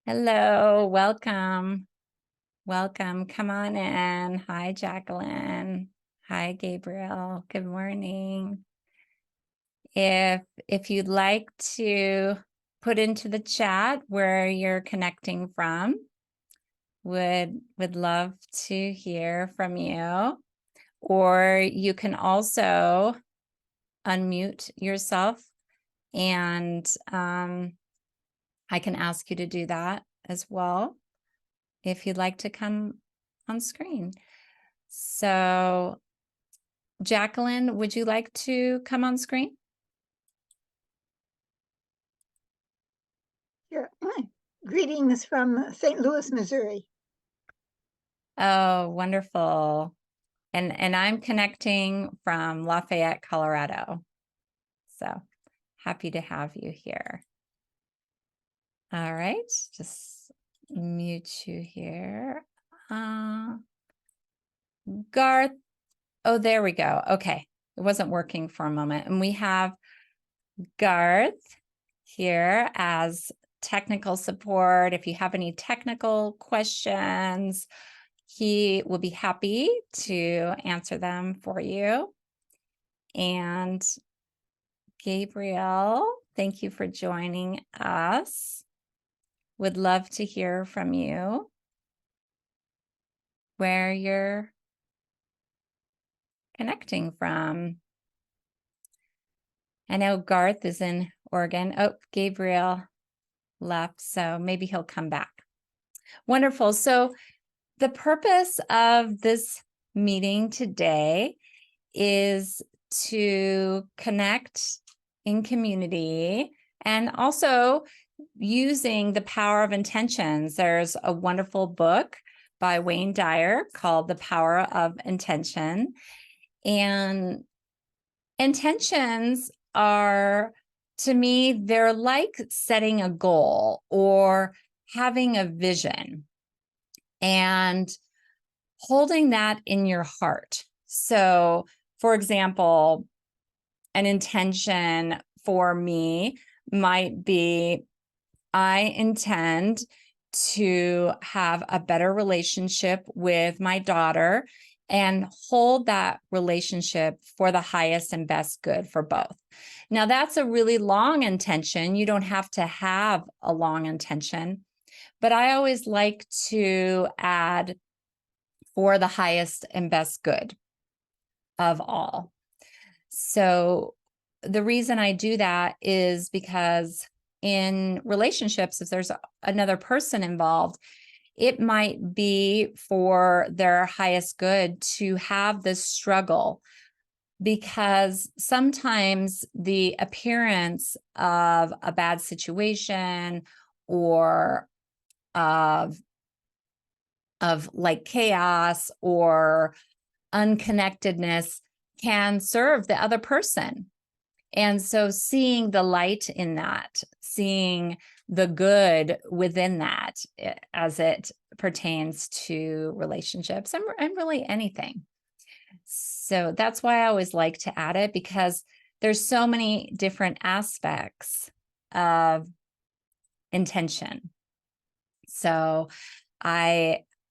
Hello, welcome. Welcome. Come on in. Hi, Jacqueline. Hi, Gabriel. Good morning. If you'd like to put into the chat where you're connecting from, would love to hear from you. Or you can also unmute yourself and I can ask you to do that as well if you'd like to come on screen. So, Jacqueline, would you like to come on screen? Sure. Greetings from St. Louis, Missouri. Oh, wonderful. And I'm connecting from Lafayette, Colorado. So happy to have you here. All right, just mute you here. Garth, oh, there we go. Okay, it wasn't working for a moment. And we have Garth here as technical support. If you have any technical questions, he will be happy to answer them for you. And Gabriel, thank you for joining us. Would love to hear from you where you're connecting from. I know Garth is in Oregon. Oh, Gabriel left, so maybe he'll come back. Wonderful. So the purpose of this meeting today is to connect in community and also using the power of intentions. There's a wonderful book by Wayne Dyer called The Power of Intention. And intentions are, to me, they're like setting a goal or having a vision and holding that in your heart. So, for example, an intention for me might be, I intend to have a better relationship with my daughter and hold that relationship for the highest and best good for both. Now, that's a really long intention. You don't have to have a long intention, but I always like to add for the highest and best good of all. So the reason I do that is because in relationships, if there's another person involved, it might be for their highest good to have this struggle, because sometimes the appearance of a bad situation or of like chaos or unconnectedness can serve the other person. And so seeing the light in that, seeing the good within that as it pertains to relationships and really anything. So that's why I always like to add it, because there's so many different aspects of intention. So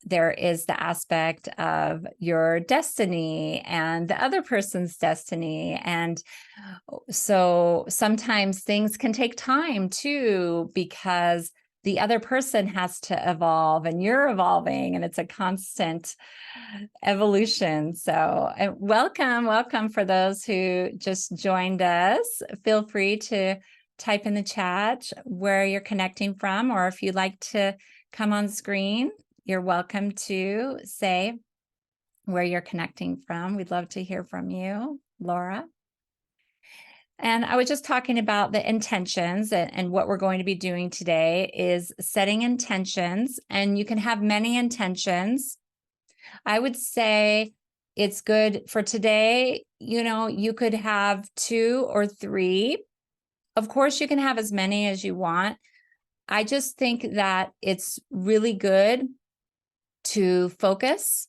there is the aspect of your destiny and the other person's destiny. And so sometimes things can take time too, because the other person has to evolve and you're evolving, and it's a constant evolution. So welcome for those who just joined us. Feel free to type in the chat where you're connecting from, or if you'd like to come on screen, you're welcome to say where you're connecting from. We'd love to hear from you, Laura. And I was just talking about the intentions, and what we're going to be doing today is setting intentions, and you can have many intentions. I would say it's good for today, you could have 2 or 3. Of course, you can have as many as you want. I just think that it's really good to focus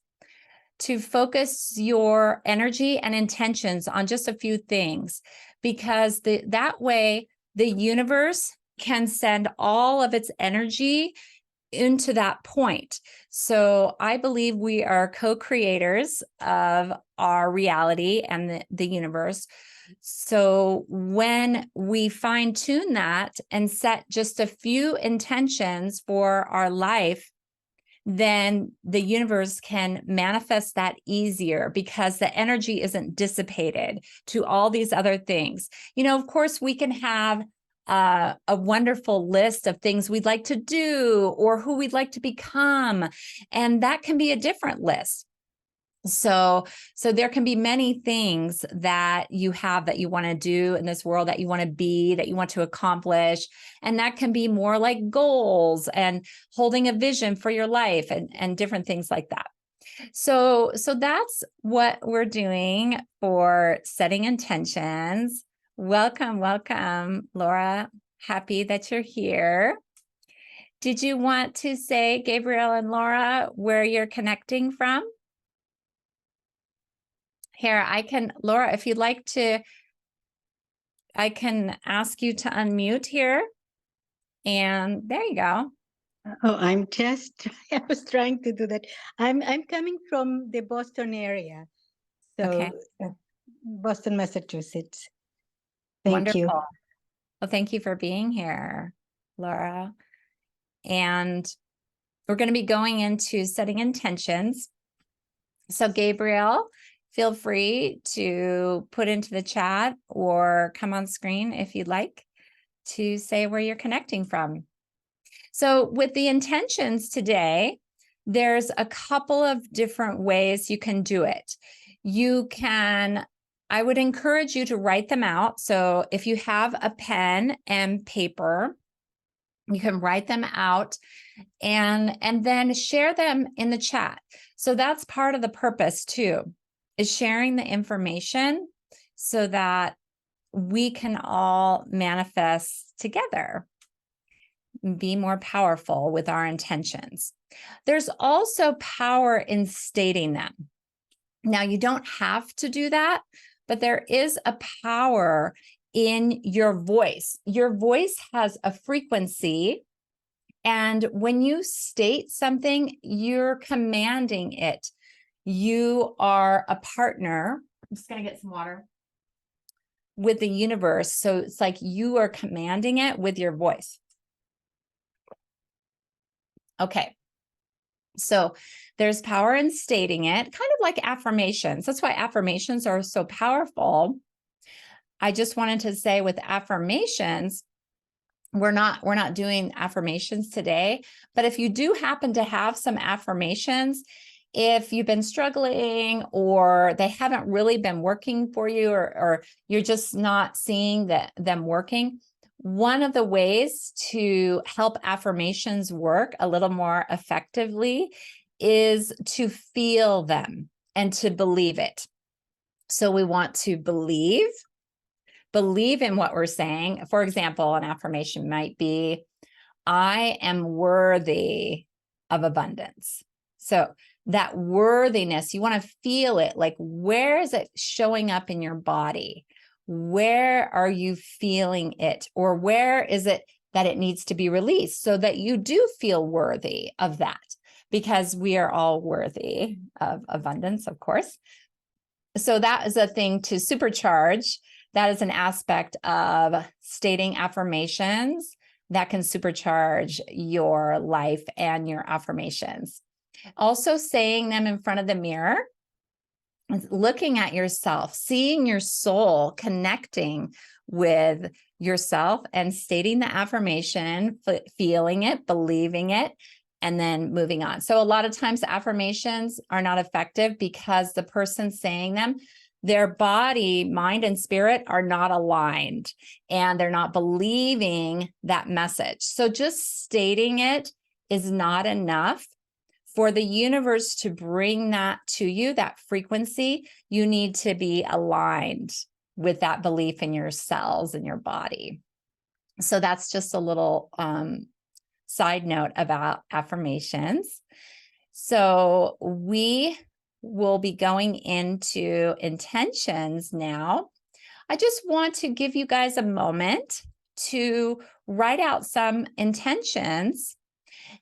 your energy and intentions on just a few things, because that way the universe can send all of its energy into that point. So I believe we are co-creators of our reality and the universe. So when we fine tune that and set just a few intentions for our life, then the universe can manifest that easier because the energy isn't dissipated to all these other things. Of course, we can have a wonderful list of things we'd like to do or who we'd like to become, and that can be a different list. So there can be many things that you have that you want to do in this world, that you want to be, that you want to accomplish. And that can be more like goals and holding a vision for your life and different things like that. So that's what we're doing for setting intentions. Welcome, Laura. Happy that you're here. Did you want to say, Gabriel and Laura, where you're connecting from? Here, Laura, if you'd like to, I can ask you to unmute here. And there you go. Oh, I was trying to do that. I'm coming from the Boston area. So Okay. Boston, Massachusetts. Thank Wonderful. you. Well, thank you for being here, Laura. And we're going to be going into setting intentions. So Gabriel, feel free to put into the chat or come on screen if you'd like to say where you're connecting from. So with the intentions today, there's a couple of different ways you can do it. I would encourage you to write them out. So if you have a pen and paper, you can write them out and then share them in the chat. So that's part of the purpose too, is sharing the information so that we can all manifest together, be more powerful with our intentions. There's also power in stating them. Now, you don't have to do that, but there is a power in your voice. Your voice has a frequency, and when you state something, you're commanding it. You are a partner. I'm just going to get some water. With the universe. So it's like you are commanding it with your voice. Okay. So there's power in stating it, kind of like affirmations. That's why affirmations are so powerful. I just wanted to say with affirmations, we're not doing affirmations today, but if you do happen to have some affirmations, if you've been struggling or they haven't really been working for you, or you're just not seeing them working, one of the ways to help affirmations work a little more effectively is to feel them and to believe it. So we want to believe in what we're saying. For example, an affirmation might be, I am worthy of abundance. So that worthiness, you want to feel it. Like, where is it showing up in your body? Where are you feeling it? Or where is it that it needs to be released so that you do feel worthy of that? Because we are all worthy of abundance, of course. So that is a thing to supercharge. That is an aspect of stating affirmations that can supercharge your life and your affirmations. Also saying them in front of the mirror, looking at yourself, seeing your soul connecting with yourself and stating the affirmation, feeling it, believing it, and then moving on. So a lot of times affirmations are not effective because the person saying them, their body, mind, and spirit are not aligned and they're not believing that message. So just stating it is not enough. For the universe to bring that to you, that frequency, you need to be aligned with that belief in your cells and your body. So that's just a little side note about affirmations. So we will be going into intentions now. I just want to give you guys a moment to write out some intentions.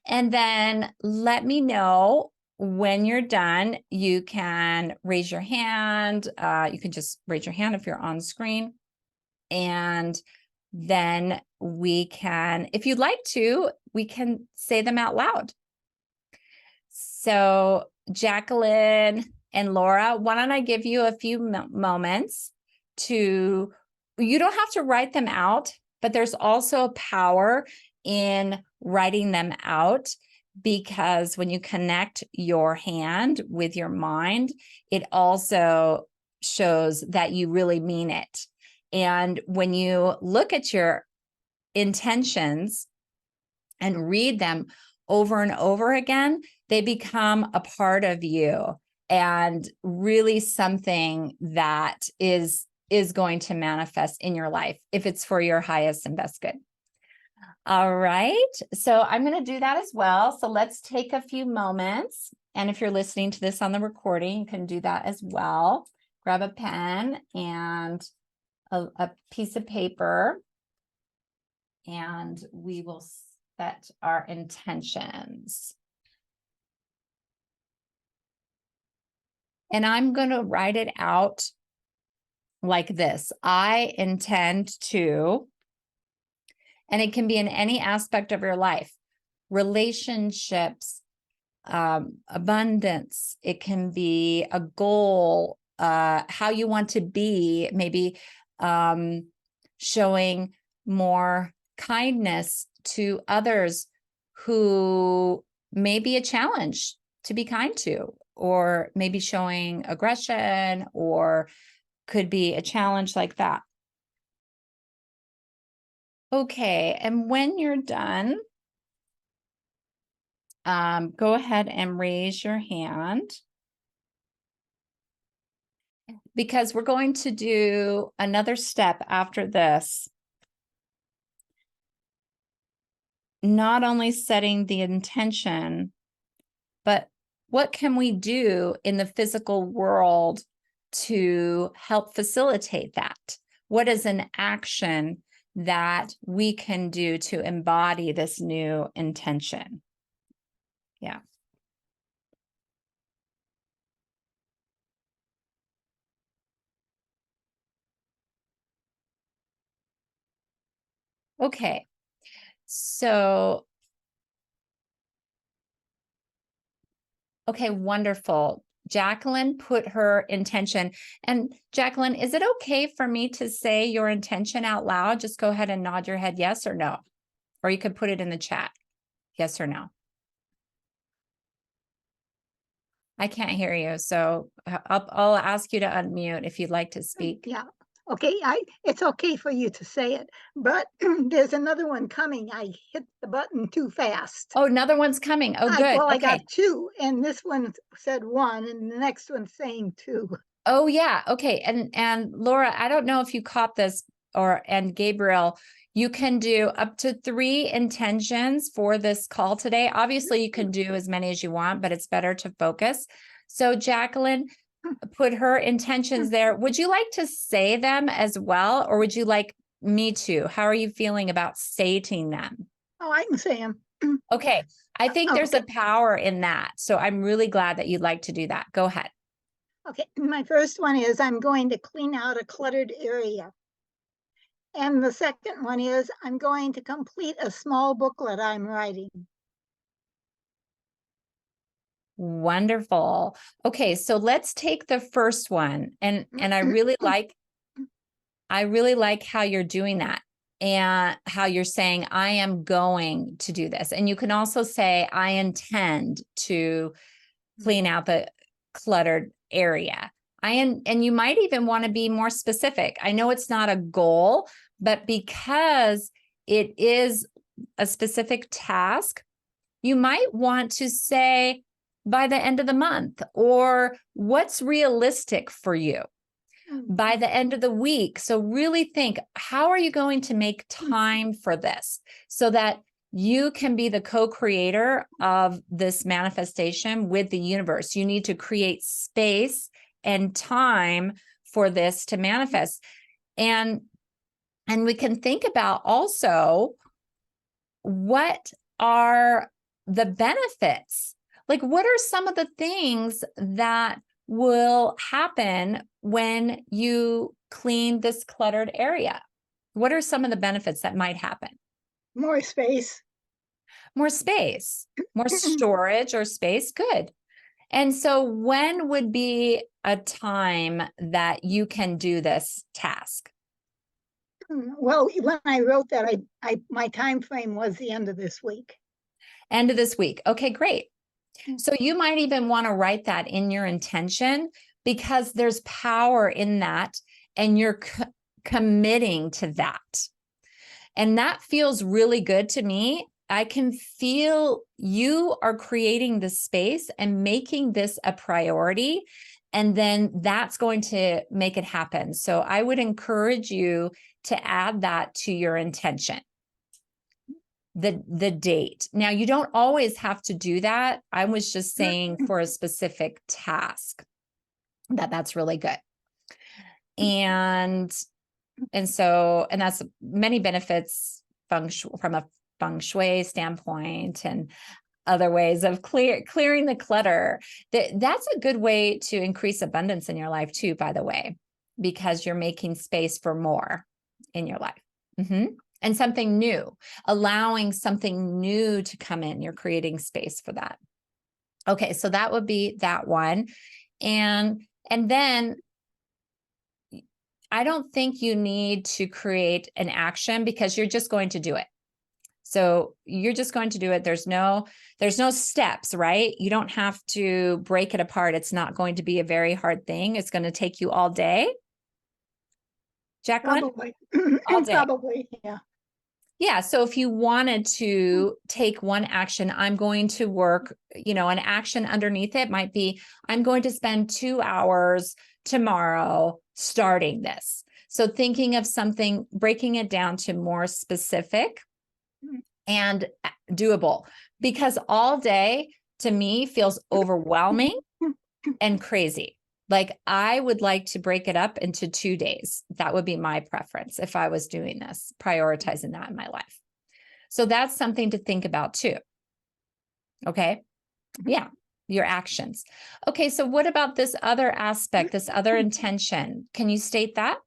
And then let me know when you're done. You can raise your hand. You can just raise your hand if you're on screen. And then we can, if you'd like to, we can say them out loud. So Jacqueline and Laura, why don't I give you a few moments to, you don't have to write them out, but there's also a power in writing them out, because when you connect your hand with your mind, it also shows that you really mean it. And when you look at your intentions and read them over and over again, they become a part of you and really something that is going to manifest in your life if it's for your highest and best good. All right, so I'm going to do that as well. So let's take a few moments. And if you're listening to this on the recording, you can do that as well. Grab a pen and a piece of paper, and we will set our intentions. And I'm going to write it out like this. I intend to, and it can be in any aspect of your life, relationships, abundance. It can be a goal, how you want to be, maybe showing more kindness to others who may be a challenge to be kind to, or maybe showing aggression, or could be a challenge like that. Okay, and when you're done, go ahead and raise your hand, because we're going to do another step after this. Not only setting the intention, but what can we do in the physical world to help facilitate that? What is an action that we can do to embody this new intention? Yeah. Okay. So, okay, wonderful. Jacqueline put her intention. And Jacqueline, is it okay for me to say your intention out loud? Just go ahead and nod your head yes or no. Or you could put it in the chat, yes or no. I can't hear you, so I'll ask you to unmute if you'd like to speak. Yeah. Okay, it's okay for you to say it, but there's another one coming. I hit the button too fast. Oh, another one's coming. Oh, good. Well, I Okay. got two, and this one said one, and the next one's saying two. Oh, yeah. Okay. And Laura, I don't know if you caught this, and Gabriel, you can do up to 3 intentions for this call today. Obviously, you can do as many as you want, but it's better to focus. So Jacqueline put her intentions there. Would you like to say them as well, or would you like me to? How are you feeling about stating them? Oh, I can say them. Okay. I think there's Okay. a power in that. So I'm really glad that you'd like to do that. Go ahead. Okay, my first one is I'm going to clean out a cluttered area. And the second one is I'm going to complete a small booklet I'm writing. Wonderful. Okay, so let's take the first one. And I really like how you're doing that, and how you're saying, I am going to do this. And you can also say, I intend to clean out the cluttered area. And you might even want to be more specific. I know it's not a goal, but because it is a specific task, you might want to say by the end of the month, or what's realistic for you by the end of the week. So really think, how are you going to make time for this so that you can be the co-creator of this manifestation with the universe? You need to create space and time for this to manifest. And we can think about also, what are the benefits. Like, what are some of the things that will happen when you clean this cluttered area? What are some of the benefits that might happen? More space. More space, more storage or space. Good. And so when would be a time that you can do this task? Well, when I wrote that, my time frame was the end of this week. End of this week. Okay, great. So you might even want to write that in your intention, because there's power in that, and you're committing to that. And that feels really good to me. I can feel you are creating the space and making this a priority, and then that's going to make it happen. So I would encourage you to add that to your intention. The date. Now, you don't always have to do that. I was just saying for a specific task that's really good. And that's many benefits from a feng shui standpoint and other ways of clearing the clutter. That's a good way to increase abundance in your life too, by the way, because you're making space for more in your life. And something new, allowing something new to come in. You're creating space for that. Okay, so that would be that one. And then I don't think you need to create an action, because you're just going to do it. So you're just going to do it. There's no steps, right? You don't have to break it apart. It's not going to be a very hard thing. It's going to take you all day. Jacqueline? Probably. All day. Probably, yeah. Yeah. So if you wanted to take one action, I'm going to work, an action underneath it might be, I'm going to spend 2 hours tomorrow starting this. So thinking of something, breaking it down to more specific and doable, because all day to me feels overwhelming and crazy. Like, I would like to break it up into 2 days. That would be my preference if I was doing this, prioritizing that in my life. So that's something to think about too. Okay. Yeah. Your actions. Okay. So what about this other aspect, this other intention? Can you state that?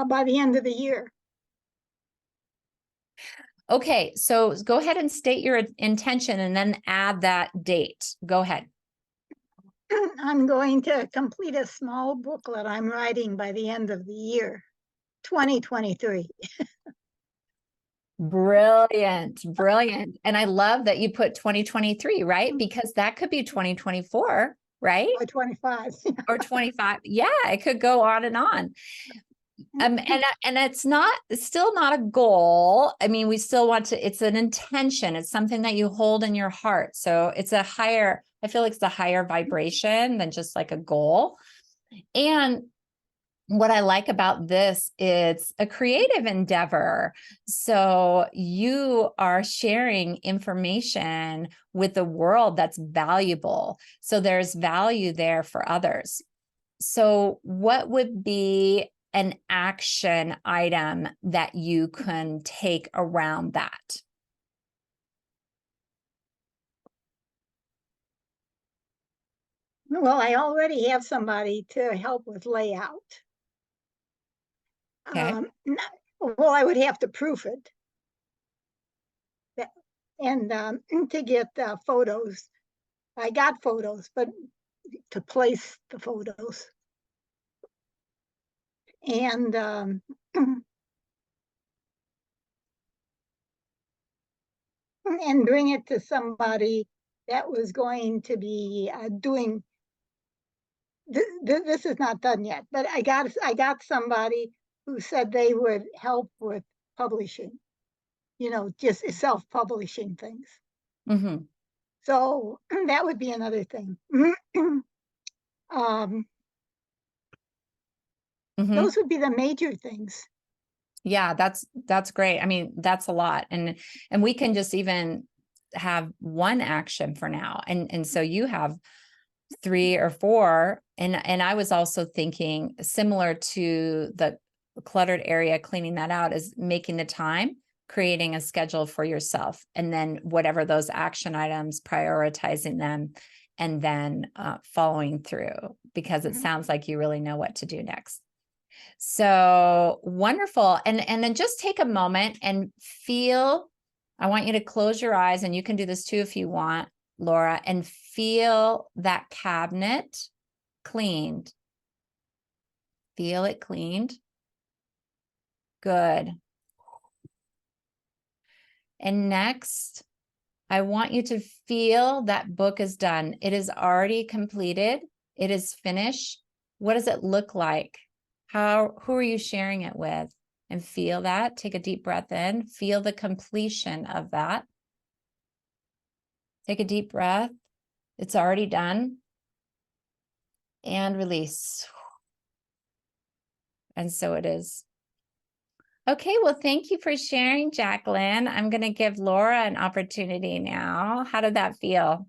By the end of the year. Okay. So go ahead and state your intention and then add that date. Go ahead. I'm going to complete a small booklet I'm writing by the end of the year, 2023. Brilliant. And I love that you put 2023, right? Because that could be 2024, right? Or 25. Or 25. Yeah, it could go on and on. And it's still not a goal. I mean, we still want to, it's an intention. It's something that you hold in your heart. So it's I feel like it's a higher vibration than just like a goal. And what I like about this, it's a creative endeavor. So you are sharing information with the world that's valuable. So there's value there for others. So what would be an action item that you can take around that? Well, I already have somebody to help with layout. Okay. Well, I would have to proof it. And to get photos. I got photos, but to place the photos. And and bring it to somebody that was going to be doing. This is not done yet, but I got somebody who said they would help with publishing, just self-publishing things. Mm-hmm. So that would be another thing. Those would be the major things. Yeah, that's great. I mean, that's a lot. And we can just even have one action for now. And so you have 3 or 4. And I was also thinking, similar to the cluttered area, cleaning that out, is making the time creating a schedule for yourself, and then whatever those action items, prioritizing them, and then following through, because it sounds like you really know what to do next. So wonderful. And then just take a moment and feel, I want you to close your eyes, and you can do this too if you want, Laura, and feel that cabinet cleaned. Feel it cleaned. Good. And next, I want you to feel that book is done. It is already completed. It is finished. What does it look like? Who are you sharing it with? And feel that. Take a deep breath in. Feel the completion of that. Take a deep breath. It's already done. And release. And so it is. Okay, well, thank you for sharing, Jacqueline. I'm going to give Laura an opportunity now. How did that feel?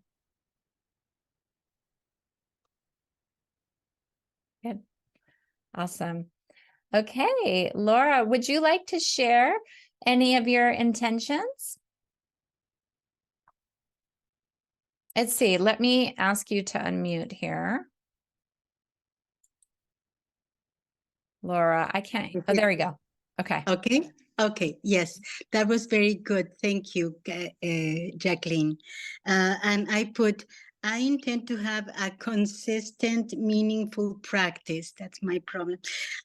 Good. Awesome. Okay, Laura, would you like to share any of your intentions? Let's see. Let me ask you to unmute here. Laura, I can't. Oh, there we go. Okay. Okay. Okay. Yes, that was very good. Thank you, Jacqueline. And I intend to have a consistent, meaningful practice. That's my problem.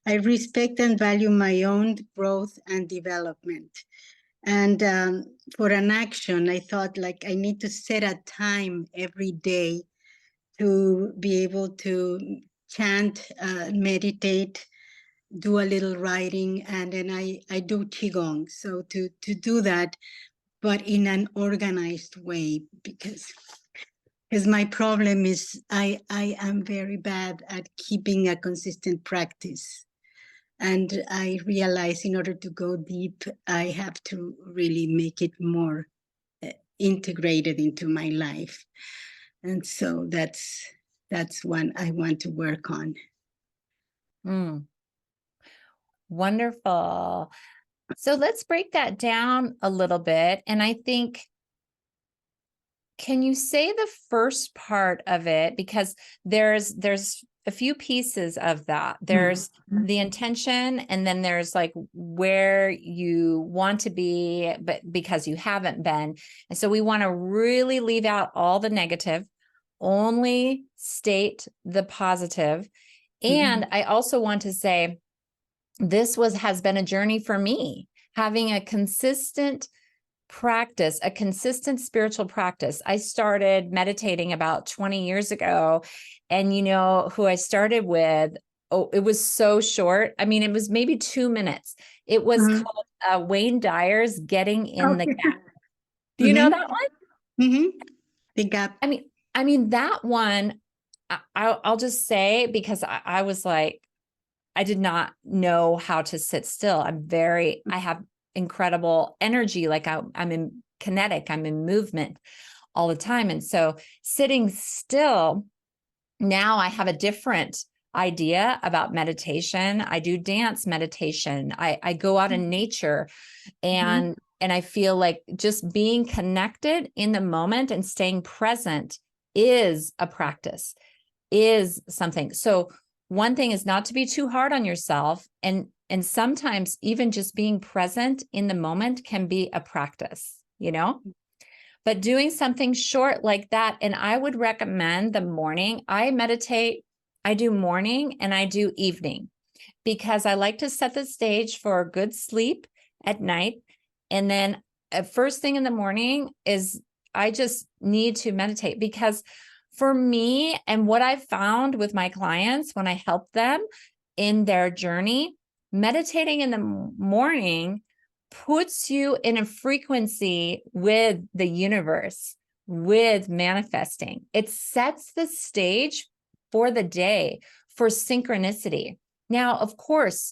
I respect and value my own growth and development. And for an action, I thought like I need to set a time every day to be able to chant, meditate, do a little writing, and then I do qigong. So to do that, but in an organized way, because my problem is I am very bad at keeping a consistent practice. And I realize in order to go deep, I have to really make it more integrated into my life. And so that's one I want to work on. Wonderful. So let's break that down a little bit. And I think, can you say the first part of it? Because there's a few pieces of that. There's the intention, and then there's like where you want to be, but because you haven't been. And so we want to really leave out all the negative, only state the positive. And I also want to say, this has been a journey for me, having a consistent practice, a consistent spiritual practice. I started meditating about 20 years ago, and you know who I started with? Oh, it was so short. I mean, it was maybe 2 minutes. It was called Wayne Dyer's Getting in the Gap. Do you know that one? The Gap. I mean that one, I'll just say, because I was like, I did not know how to sit still. I have incredible energy. Like I'm in kinetic, I'm in movement all the time. And so sitting still, now I have a different idea about meditation. I do dance meditation. I go out in nature, and I feel like just being connected in the moment and staying present is a practice, is something. So one thing is not to be too hard on yourself. And sometimes even just being present in the moment can be a practice, you know, but doing something short like that. And I would recommend the morning. I meditate, I do morning and I do evening, because I like to set the stage for good sleep at night. And then first thing in the morning is I just need to meditate, because for me, and what I've found with my clients when I help them in their journey, meditating in the morning puts you in a frequency with the universe, with manifesting. It sets the stage for the day, for synchronicity. Now, of course,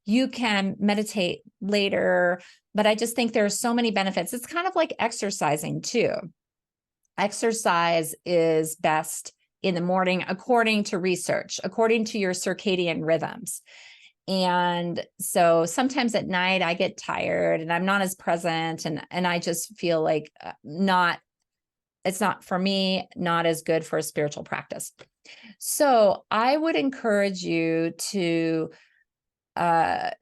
you can meditate later, but I just think there are so many benefits. It's kind of like exercising too. Exercise is best in the morning, according to research, according to your circadian rhythms. And so sometimes at night I get tired and I'm not as present, and I just feel like it's not for me, not as good for a spiritual practice. So I would encourage you to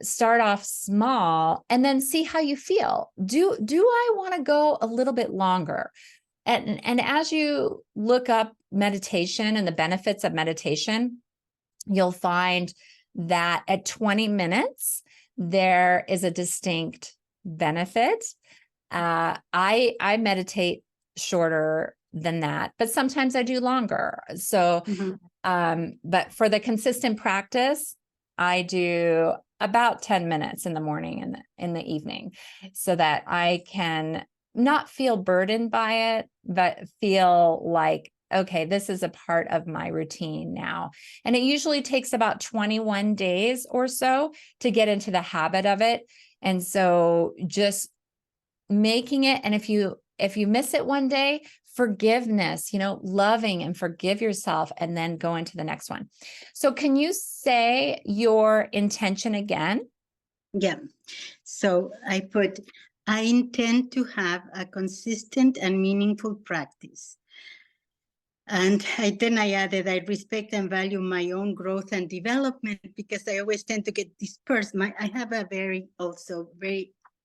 start off small and then see how you feel. Do I want to go a little bit longer? And as you look up meditation and the benefits of meditation, you'll find that at 20 minutes, there is a distinct benefit. I meditate shorter than that, but sometimes I do longer. So, but for the consistent practice, I do about 10 minutes in the morning and in the evening, so that I can not feel burdened by it, but feel like, okay, this is a part of my routine now. And it usually takes about 21 days or so to get into the habit of it. And so just making it, and if you miss it one day, forgiveness, loving and forgive yourself, and then go into the next one. So can you say your intention again? Yeah. So I intend to have a consistent and meaningful practice. And then I added, I respect and value my own growth and development, because I always tend to get dispersed. I have a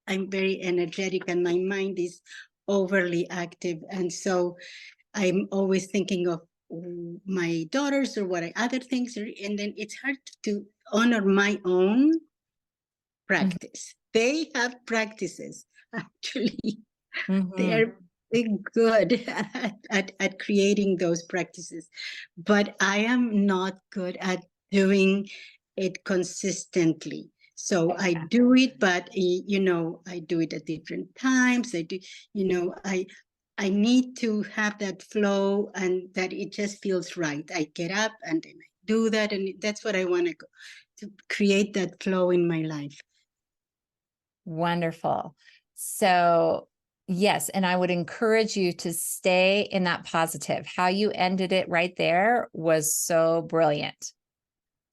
I'm very energetic, and my mind is overly active. And so I'm always thinking of my daughters or other things. And then it's hard to honor my own practice. They have practices, actually. They are good at creating those practices, but I am not good at doing it consistently. So I do it, but I do it at different times. I need to have that flow, and that it just feels right. I get up and then I do that, and that's what I want to create, that flow in my life. Wonderful. So yes, and I would encourage you to stay in that positive. How you ended it right there was so brilliant.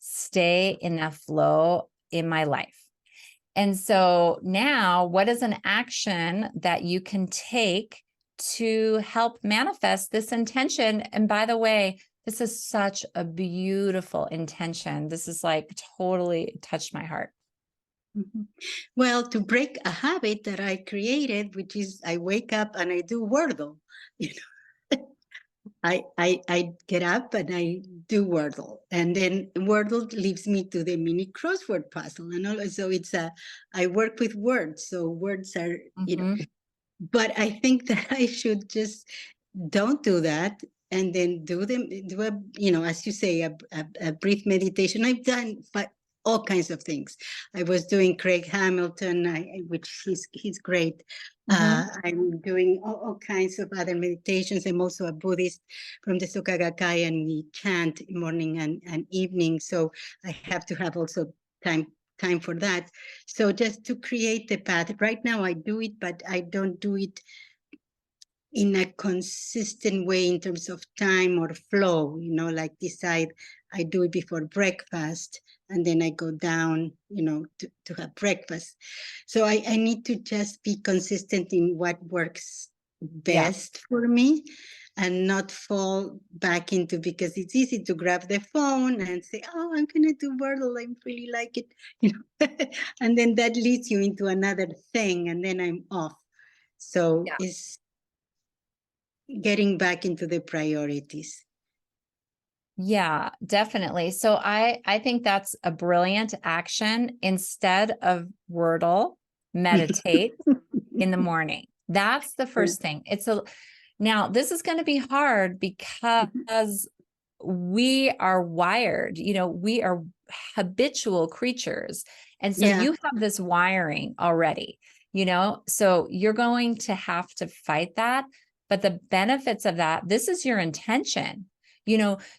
Stay in that flow in my life. And so now, what is an action that you can take to help manifest this intention? And by the way, this is such a beautiful intention. This is like totally touched my heart. Well, to break a habit that I created, which is I wake up and I do Wordle. I get up and I do Wordle, and then Wordle leads me to the mini crossword puzzle, and all. So I work with words, so words are But I think that I should just don't do that, and then do as you say, a brief meditation. I've done all kinds of things. I was doing Craig Hamilton, which he's great. I'm doing all kinds of other meditations. I'm also a Buddhist from the Soka Gakkai, and we chant morning and evening. So I have to have also time for that. So just to create the path. Right now I do it, but I don't do it in a consistent way in terms of time or flow, like decide I do it before breakfast, and then I go down, to have breakfast. So I need to just be consistent in what works best for me, and not fall back into, because it's easy to grab the phone and say, oh, I'm going to do Wordle, I really like it, and then that leads you into another thing, and then I'm off. So it's getting back into the priorities. Yeah, definitely. So I think that's a brilliant action. Instead of Wordle, meditate in the morning. That's the first thing. Now this is going to be hard because we are wired, we are habitual creatures. And so you have this wiring already, so you're going to have to fight that. But the benefits of that, this is your intention,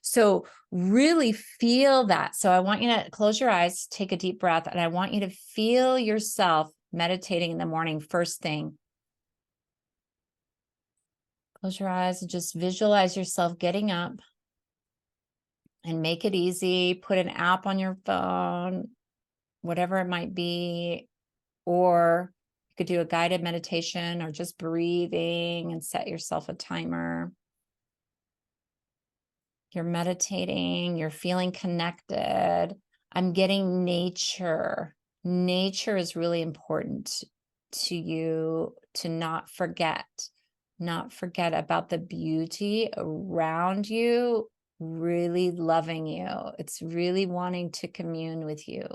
so really feel that. So I want you to close your eyes, take a deep breath, and I want you to feel yourself meditating in the morning, first thing. Close your eyes and just visualize yourself getting up, and make it easy. Put an app on your phone. whatever it might be, or you could do a guided meditation or just breathing and set yourself a timer. You're meditating, you're feeling connected. I'm getting nature. Nature is really important to you to not forget about the beauty around you, really loving you. It's really wanting to commune with you.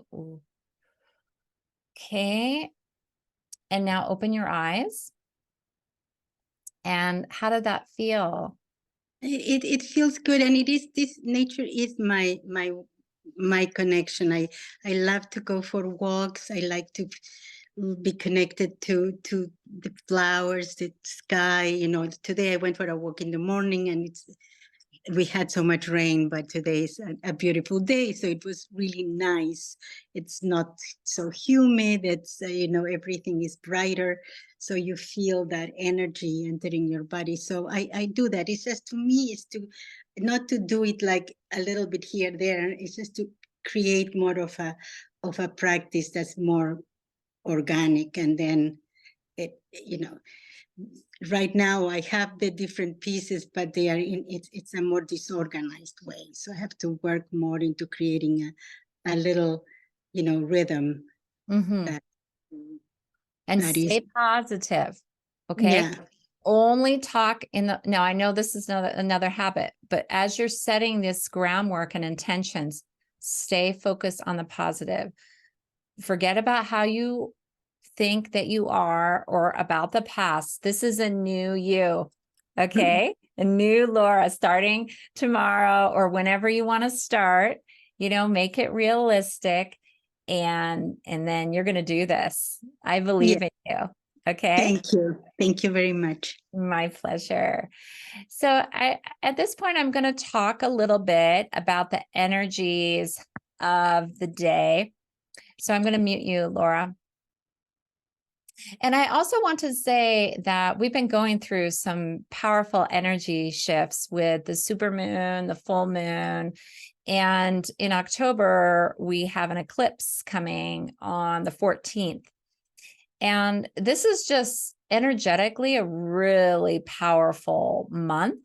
Okay. And now open your eyes. And how did that feel? It feels good, and it is, this nature is my connection. I love to go for walks. I like to be connected to the flowers, the sky. You know, today I went for a walk in the morning, and we had so much rain, but today is a beautiful day, so it was really nice. It's not so humid. It's everything is brighter, so you feel that energy entering your body. So I do that. It's just, to me, it's to not to do it like a little bit here there. It's just to create more of a practice that's more organic, and then it right now I have the different pieces, but they are it's a more disorganized way. So I have to work more into creating a little, rhythm. Mm-hmm. That, and that stay is, positive. Okay. yeah. Only talk now I know this is another habit, but as you're setting this groundwork and intentions, stay focused on the positive. Forget about how you think that you are or about the past. This is a new you. Okay. A new Laura starting tomorrow or whenever you want to start, make it realistic. And then you're going to do this. I believe in you. Okay. Thank you. Thank you very much. My pleasure. So at this point, I'm going to talk a little bit about the energies of the day. So I'm going to mute you, Laura. And I also want to say that we've been going through some powerful energy shifts with the supermoon, the full moon. And in October, we have an eclipse coming on the 14th. And this is just energetically a really powerful month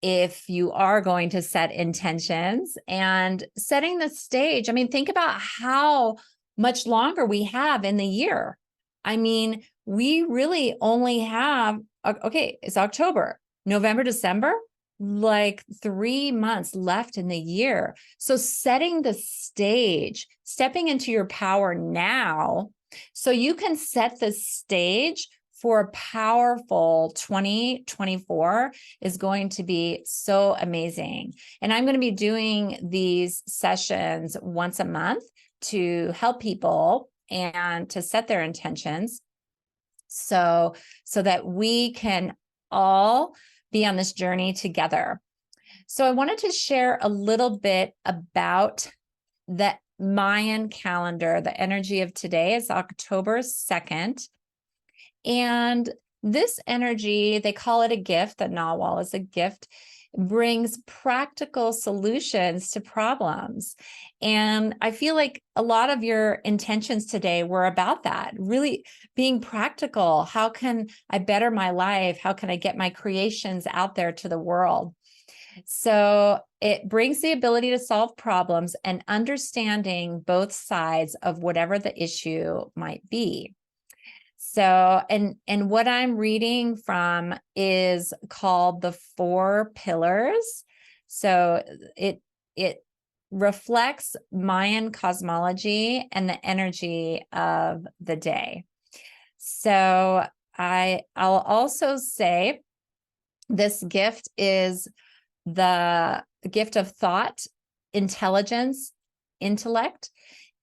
if you are going to set intentions and setting the stage. I mean, think about how much longer we have in the year. I mean, we really only have, okay, it's October, November, December, like 3 months left in the year. So setting the stage, stepping into your power now, so you can set the stage for a powerful 2024 is going to be so amazing. And I'm going to be doing these sessions once a month to help people and to set their intentions so that we can all be on this journey together. So I wanted to share a little bit about the Mayan calendar. The energy of today is October 2nd. And this energy, they call it a gift, the Nawal is a gift, brings practical solutions to problems. And I feel like a lot of your intentions today were about that, really being practical. How can I better my life? How can I get my creations out there to the world? So it brings the ability to solve problems and understanding both sides of whatever the issue might be. So, and what I'm reading from is called the 4 Pillars. So it reflects Mayan cosmology and the energy of the day. So I'll also say this gift is the gift of thought, intelligence, intellect,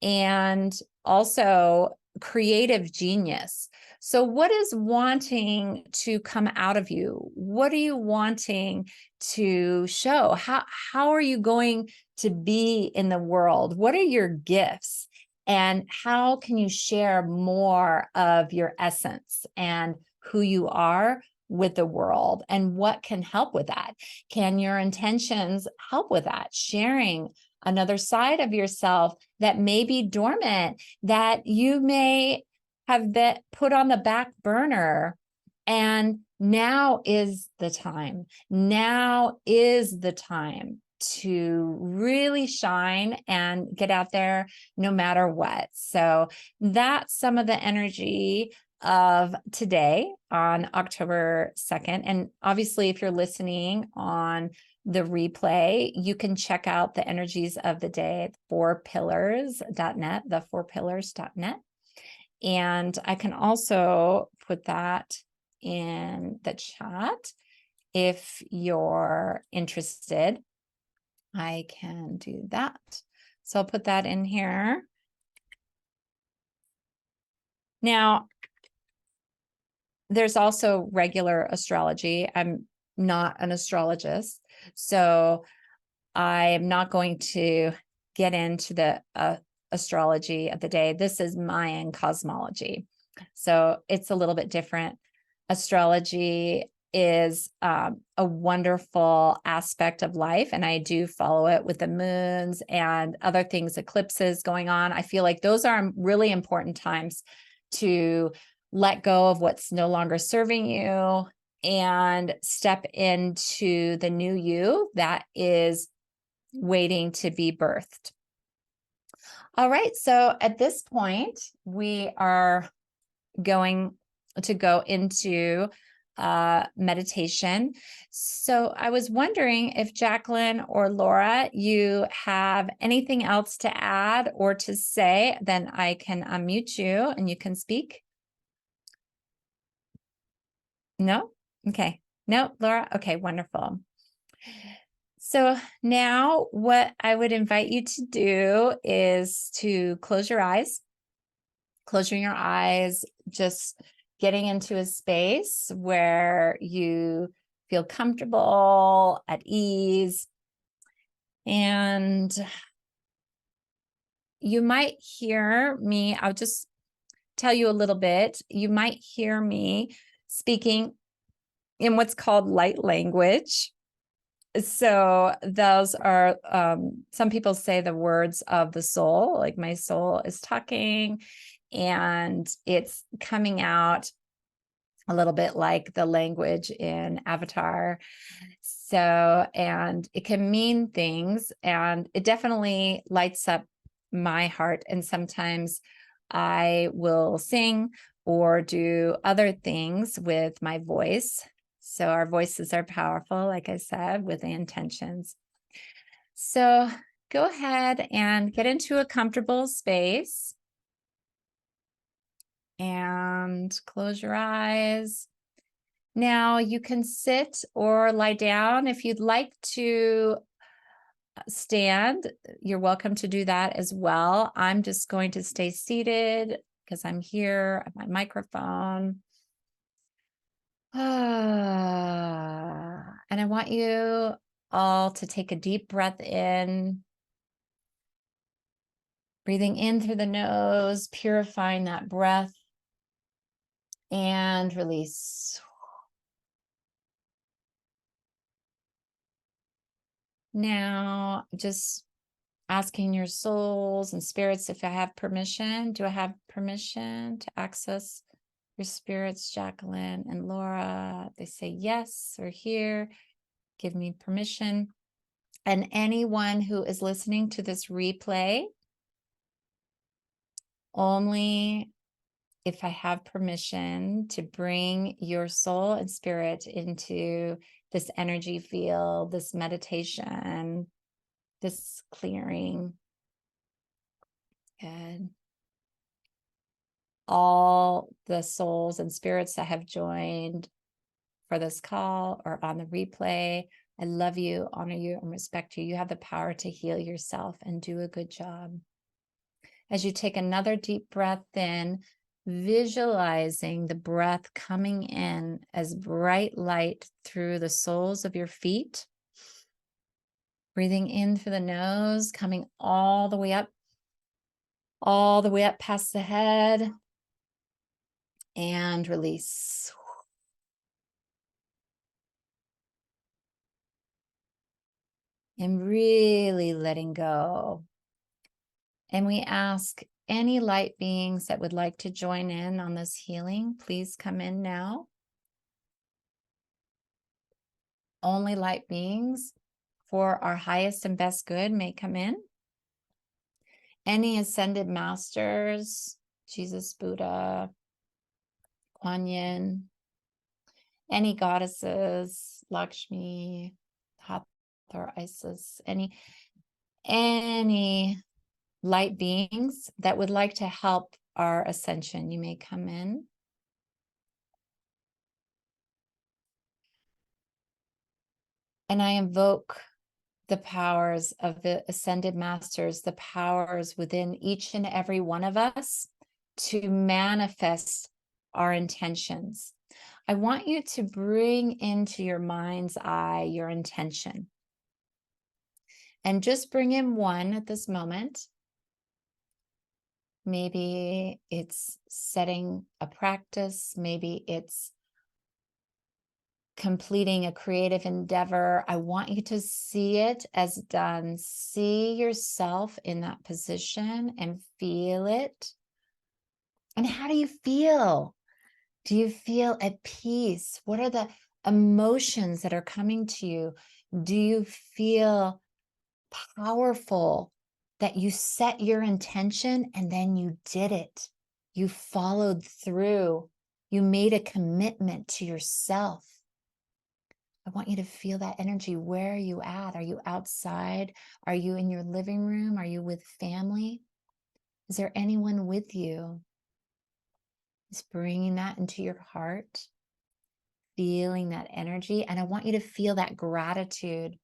and also creative genius. So what is wanting to come out of you? What are you wanting to show? How are you going to be in the world? What are your gifts? And how can you share more of your essence and who you are with the world? And what can help with that? Can your intentions help with that? Sharing another side of yourself that may be dormant, that you may have been put on the back burner. And now is the time. Now is the time to really shine and get out there no matter what. So that's some of the energy of today on October 2nd. And obviously, if you're listening on the replay, you can check out the energies of the day at 4pillars.net, the4pillars.net. And I can also put that in the chat if you're interested. I can do that. So I'll put that in here. Now, there's also regular astrology. I'm not an astrologist, so I am not going to get into the astrology of the day. This is Mayan cosmology, so it's a little bit different. Astrology is a wonderful aspect of life, and I do follow it with the moons and other things, eclipses going on. I feel like those are really important times to let go of what's no longer serving you and step into the new you that is waiting to be birthed. All right, so at this point, we are going to go into meditation. So I was wondering if Jacqueline or Laura, you have anything else to add or to say, then I can unmute you and you can speak. No? Okay. No, Laura? Okay, wonderful. So now what I would invite you to do is to close your eyes. Closing your eyes, just getting into a space where you feel comfortable, at ease. And you might hear me, I'll just tell you a little bit. You might hear me speaking in what's called light language. So those are, some people say the words of the soul, like my soul is talking and it's coming out a little bit like the language in Avatar. So, and it can mean things, and it definitely lights up my heart. And sometimes I will sing or do other things with my voice. So our voices are powerful, like I said, with the intentions. So go ahead and get into a comfortable space and close your eyes. Now you can sit or lie down. If you'd like to stand, you're welcome to do that as well. I'm just going to stay seated because I'm here at my microphone. And I want you all to take a deep breath in, breathing in through the nose, purifying that breath, and release. Now, just asking your souls and spirits if I have permission. Do I have permission to access your spirits, Jacqueline and Laura? They say yes, we're here. Give me permission. And anyone who is listening to this replay, only if I have permission to bring your soul and spirit into this energy field, this meditation, this clearing. Good. All the souls and spirits that have joined for this call or on the replay, I love you, honor you, and respect you. You have the power to heal yourself and do a good job. As you take another deep breath in, visualizing the breath coming in as bright light through the soles of your feet. Breathing in through the nose, coming all the way up past the head, and release. and really letting go. And we ask any light beings that would like to join in on this healing, please come in now. Only light beings for our highest and best good may come in. Any ascended masters, Jesus, Buddha, Kuan Yin, any goddesses, Lakshmi, Hathor, Isis, any light beings that would like to help our ascension, you may come in. And I invoke the powers of the ascended masters, the powers within each and every one of us to manifest our intentions. I want you to bring into your mind's eye your intention. And just bring in one at this moment. Maybe it's setting a practice. Maybe it's completing a creative endeavor. I want you to see it as done. See yourself in that position and feel it. And how do you feel? Do you feel at peace? What are the emotions that are coming to you? Do you feel powerful that you set your intention and then you did it? You followed through. You made a commitment to yourself. I want you to feel that energy. Where are you at? Are you outside? Are you in your living room? Are you with family? Is there anyone with you? Just bringing that into your heart, feeling that energy. And I want you to feel that gratitude.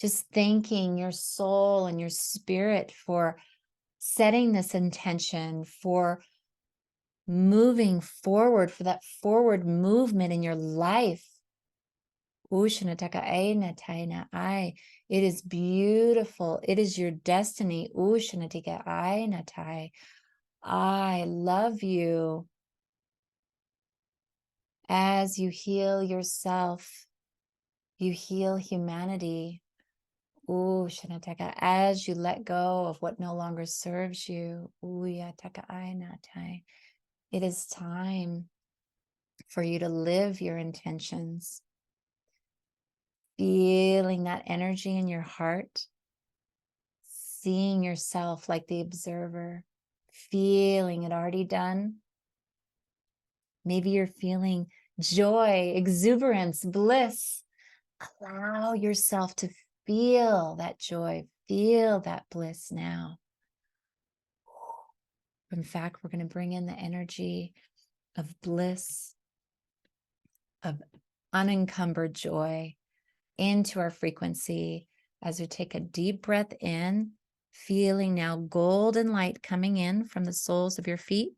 Just thanking your soul and your spirit for setting this intention, for moving forward, for that forward movement in your life. It is beautiful. It is your destiny. I love you. As you heal yourself, you heal humanity. As you let go of what no longer serves you. It is time for you to live your intentions. Feeling that energy in your heart, seeing yourself like the observer, feeling it already done. Maybe you're feeling joy, exuberance, bliss. Allow yourself to feel that joy, feel that bliss now. In fact, we're going to bring in the energy of bliss, of unencumbered joy into our frequency as we take a deep breath in, feeling now golden light coming in from the soles of your feet.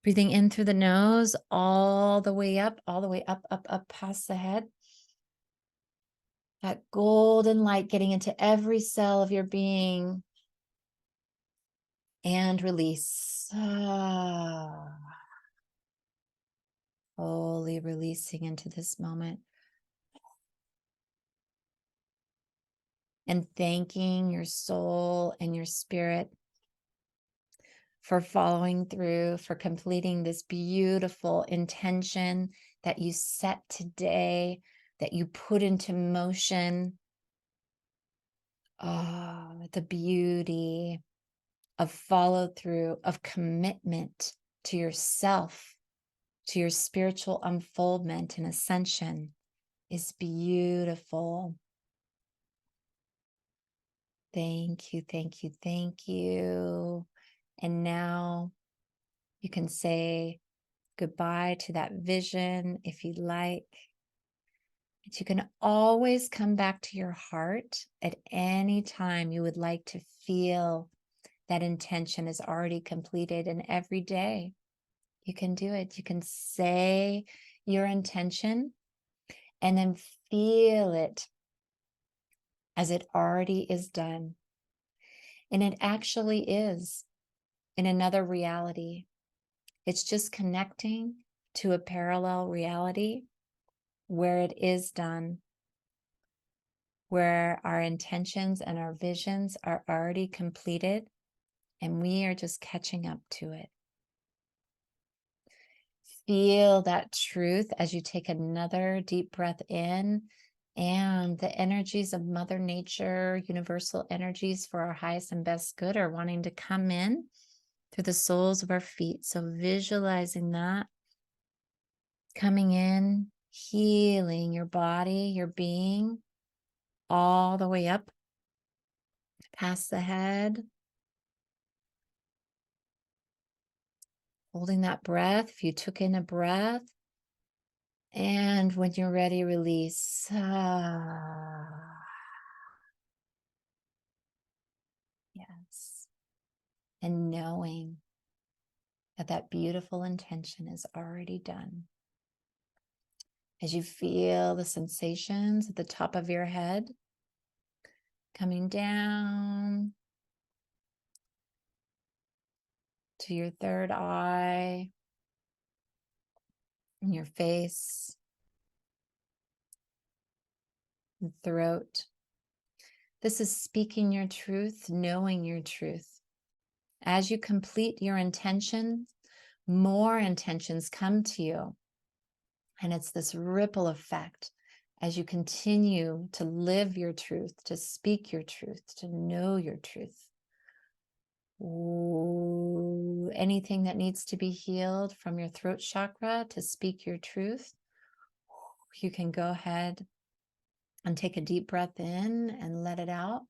Breathing in through the nose, all the way up, up past the head. That golden light getting into every cell of your being. And release. Fully releasing into this moment. And thanking your soul and your spirit for following through, for completing this beautiful intention that you set today, that you put into motion. Oh, the beauty of follow through, of commitment to yourself, to your spiritual unfoldment and ascension is beautiful. Thank you, thank you, thank you. And now you can say goodbye to that vision if you'd like. But you can always come back to your heart at any time you would like to feel that intention is already completed. And every day you can do it. You can say your intention and then feel it as it already is done. And it actually is in another reality. It's just connecting to a parallel reality where it is done, where our intentions and our visions are already completed and we are just catching up to it. Feel that truth as you take another deep breath in, and the energies of Mother Nature, universal energies for our highest and best good, are wanting to come in through the soles of our feet. So visualizing that coming in, healing your body, your being, all the way up past the head. Holding that breath. If you took in a breath, and when you're ready, release. Yes. And knowing that that beautiful intention is already done. As you feel the sensations at the top of your head, coming down to your third eye, in your face, and throat. This is speaking your truth, knowing your truth. As you complete your intentions, more intentions come to you. And it's this ripple effect as you continue to live your truth, to speak your truth, to know your truth. Ooh, anything that needs to be healed from your throat chakra to speak your truth, you can go ahead and take a deep breath in and let it out.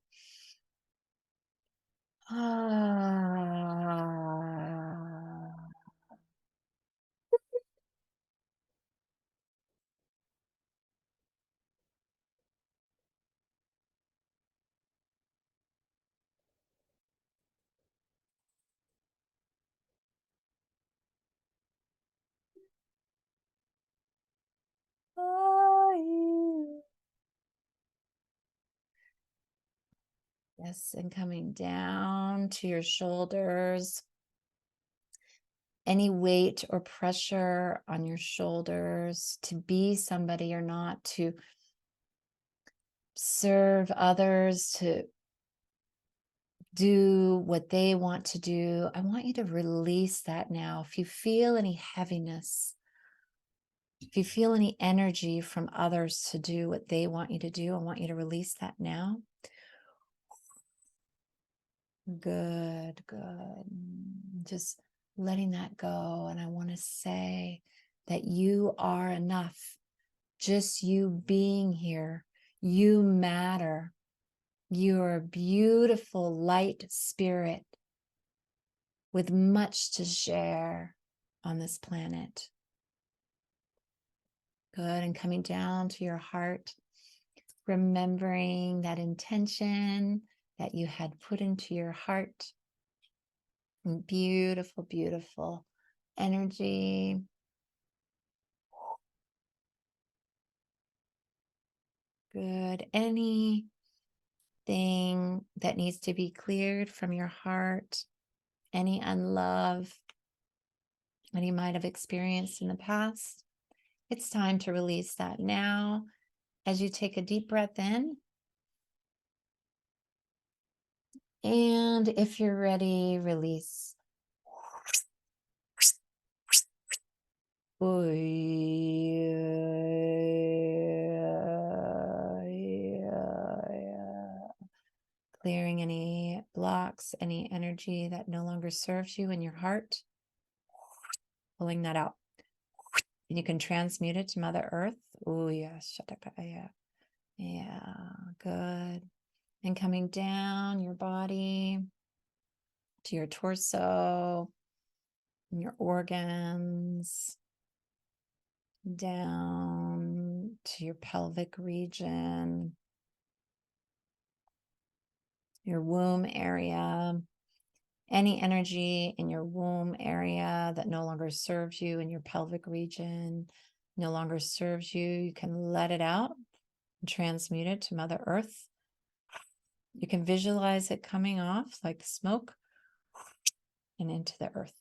Yes, and coming down to your shoulders. Any weight or pressure on your shoulders to be somebody or not, to serve others, to do what they want to do. I want you to release that now. If you feel any heaviness, if you feel any energy from others to do what they want you to do, I want you to release that now. Good, good. Just letting that go. And I want to say that you are enough. Just you being here, you matter. You're a beautiful light spirit with much to share on this planet. Good. And coming down to your heart, remembering that intention that you had put into your heart. And beautiful, beautiful energy. Good. Anything that needs to be cleared from your heart, any unlove that you might have experienced in the past, it's time to release that now as you take a deep breath in. And if you're ready, release. Clearing any blocks, any energy that no longer serves you in your heart. Pulling that out. And you can transmute it to Mother Earth. Oh, yes. Yeah, good. And coming down your body to your torso, and your organs, down to your pelvic region, your womb area. Any energy in your womb area that no longer serves you, in your pelvic region, no longer serves you, you can let it out and transmute it to Mother Earth. You can visualize it coming off like smoke and into the earth.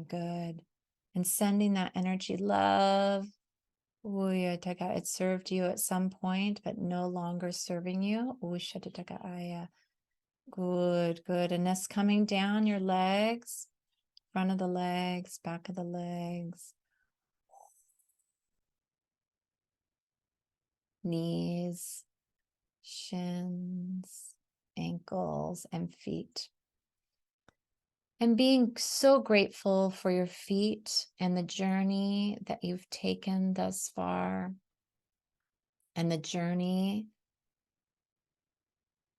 Good. And sending that energy, love, It served you at some point, but no longer serving you. Good, good. And this coming down your legs, front of the legs, back of the legs, knees, shins, ankles, and feet. And being so grateful for your feet and the journey that you've taken thus far, and the journey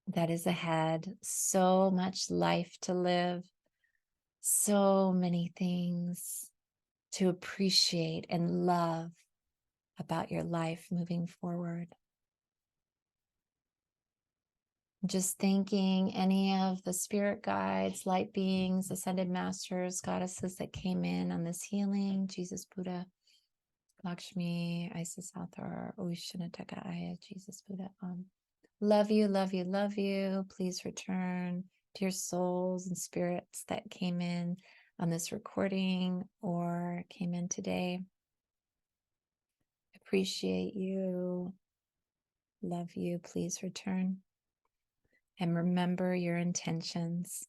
that is ahead. So much life to live, so many things to appreciate and love about your life moving forward. Just thanking any of the spirit guides, light beings, ascended masters, goddesses that came in on this healing, Jesus, Buddha, Lakshmi, Isis, Hathor, Ushanataka, Aya, Jesus, Buddha. Love you, love you, love you. Please return to your souls and spirits that came in on this recording or came in today. Appreciate you. Love you. Please return. And remember your intentions.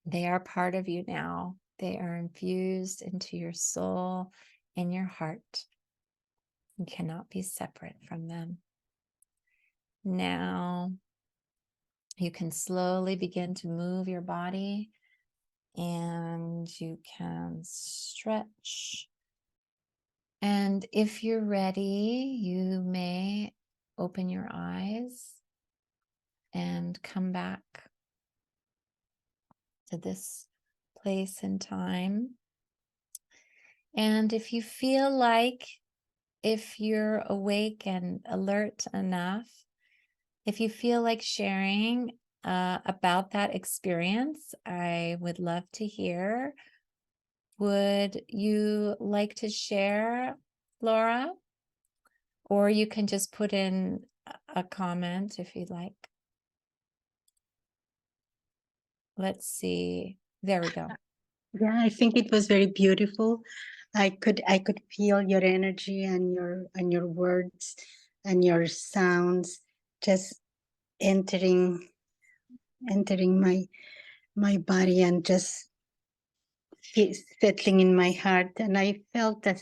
They are part of you now. They are infused into your soul and your heart. You cannot be separate from them. Now, you can slowly begin to move your body, and you can stretch. And if you're ready, you may open your eyes and come back to this place and time. And if you feel like, if you're awake and alert enough, if you feel like sharing about that experience, I would love to hear. Would you like to share, Laura? Or you can just put in a comment if you'd like. Let's see. There we go. Yeah, I think it was very beautiful. I could feel your energy and your words and your sounds just entering my body and just settling in my heart. And I felt a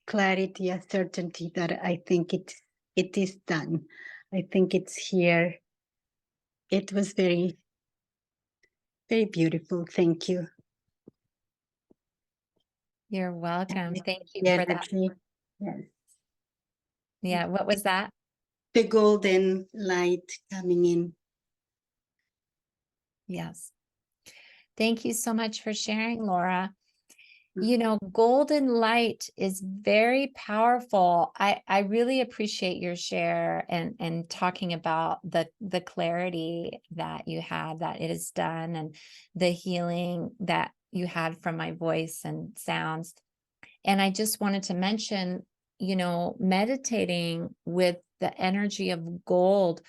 clarity, a certainty that I think it is done. I think it's here. It was very, very beautiful. Thank you. You're welcome. Thank you Yeah, for that. actually, yes. Yeah, what was that? The golden light coming in. Yes. Thank you so much for sharing, Laura. You know, golden light is very powerful. I really appreciate your share and talking about the clarity that you had, that it is done, and the healing that you had from my voice and sounds. And I just wanted to mention, you know, meditating with the energy of gold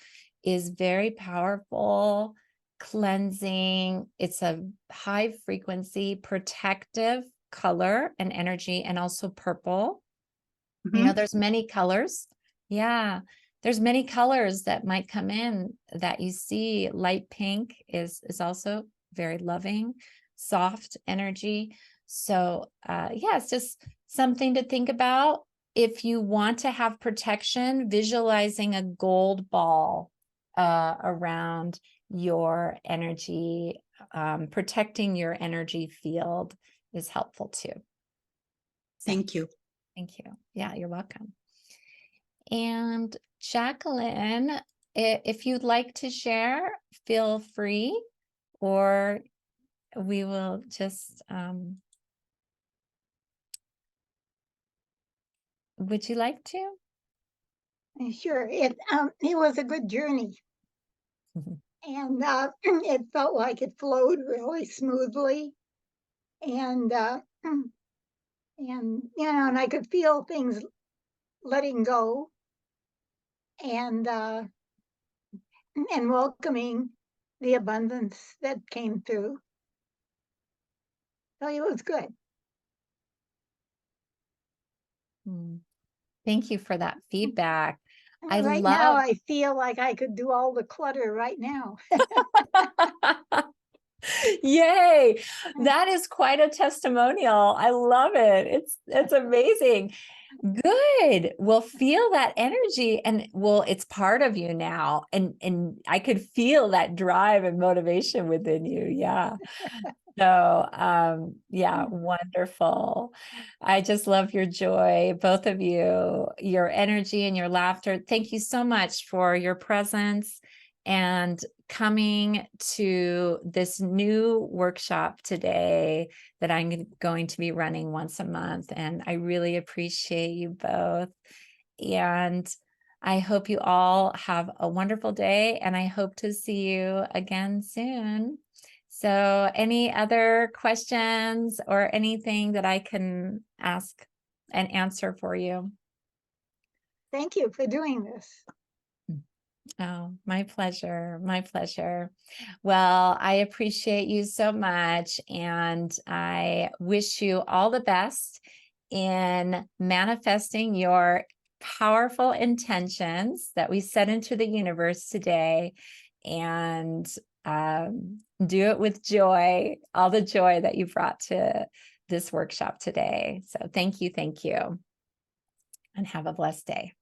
is very powerful, cleansing. It's a high frequency, protective color and energy, and also purple. You know, there's many colors. Yeah, there's many colors that might come in that you see. Light pink is also very loving, soft energy. So yeah, it's just something to think about. If you want to have protection, visualizing a gold ball around your energy, protecting your energy field is helpful too. So, Thank you. thank you. Yeah, you're welcome. And Jacqueline, if you'd like to share, feel free, or we will just, would you like to? Sure, it was a good journey, and it felt like it flowed really smoothly, and and you know, and I could feel things letting go, and welcoming the abundance that came through. So it was good. Mm. Thank you for that feedback. I Right now, love I feel like I could do all the clutter right now. Yay. That is quite a testimonial. I love it. It's amazing. Good. Well, feel that energy and it's part of you now. And I could feel that drive and motivation within you. Yeah. So, yeah, wonderful. I just love your joy, both of you, your energy and your laughter. Thank you so much for your presence and coming to this new workshop today that I'm going to be running once a month. And I really appreciate you both. And I hope you all have a wonderful day, and I hope to see you again soon. So any other questions or anything that I can ask and answer for you? Thank you for doing this. Oh, my pleasure. My pleasure. Well, I appreciate you so much, and I wish you all the best in manifesting your powerful intentions that we set into the universe today, and do it with joy, all the joy that you brought to this workshop today. So thank you, and have a blessed day.